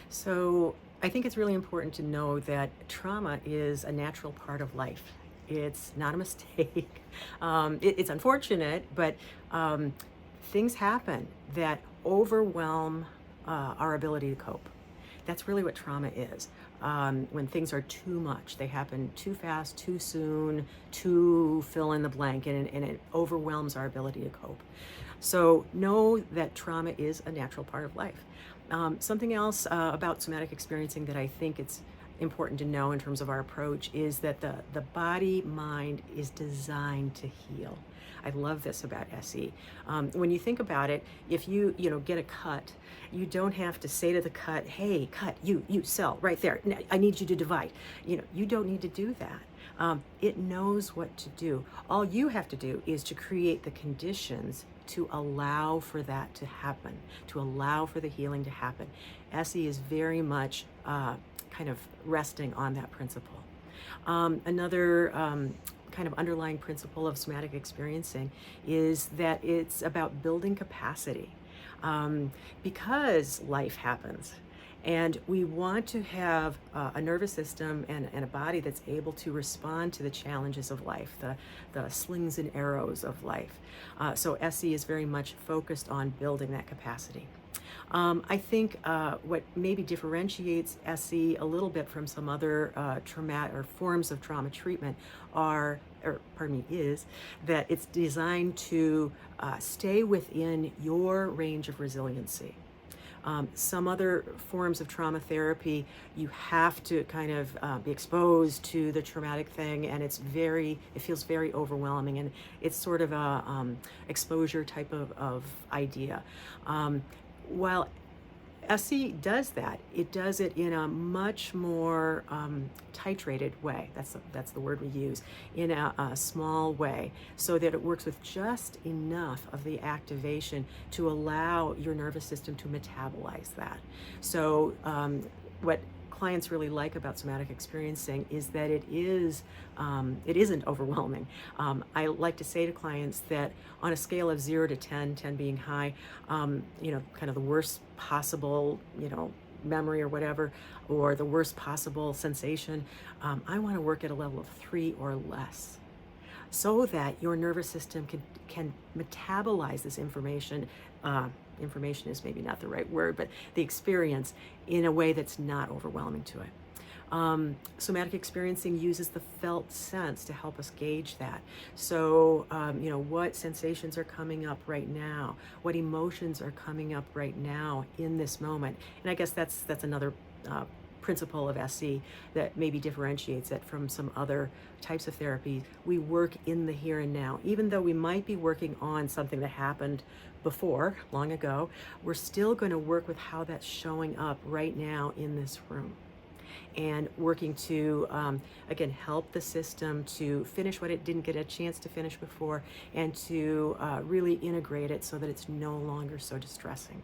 So I think it's really important to know that trauma is a natural part of life. It's not a mistake. It's unfortunate, but um, things happen that overwhelm our ability to cope. That's really what trauma is. When things are too much, they happen too fast, too soon, too fill in the blank, and it overwhelms our ability to cope. So know that trauma is a natural part of life. Something else about somatic experiencing that I think it's important to know in terms of our approach is that the body mind is designed to heal. I love this about SE. When you think about it, if you get a cut, you don't have to say to the cut, "Hey, cut, you cell right there. I need you to divide." You don't need to do that. It knows what to do. All you have to do is to create the conditions to allow for that to happen, to allow for the healing to happen. SE is very much kind of resting on that principle. Another kind of underlying principle of somatic experiencing is that it's about building capacity because life happens. And we want to have a nervous system and a body that's able to respond to the challenges of life, the slings and arrows of life. So SE is very much focused on building that capacity. I think what maybe differentiates SE a little bit from some other trauma or forms of trauma treatment is that it's designed to stay within your range of resiliency. Some other forms of trauma therapy, you have to kind of be exposed to the traumatic thing, and it feels very overwhelming, and it's sort of a exposure type of idea. While SE does that, it does it in a much more titrated way. That's the word we use, in a small way, so that it works with just enough of the activation to allow your nervous system to metabolize that. So what clients really like about somatic experiencing is that it isn't overwhelming. I like to say to clients that on a scale of 0 to 10, 10 being high, kind of the worst possible, memory or whatever, or the worst possible sensation, I want to work at a level of 3 or less, so that your nervous system can metabolize this information. Information is maybe not the right word, but the experience in a way that's not overwhelming to it. Somatic experiencing uses the felt sense to help us gauge that. So, what sensations are coming up right now? What emotions are coming up right now in this moment? And I guess that's another principle of SE that maybe differentiates it from some other types of therapy. We work in the here and now. Even though we might be working on something that happened before, long ago, we're still going to work with how that's showing up right now in this room, and working to, again, help the system to finish what it didn't get a chance to finish before, and to really integrate it so that it's no longer so distressing.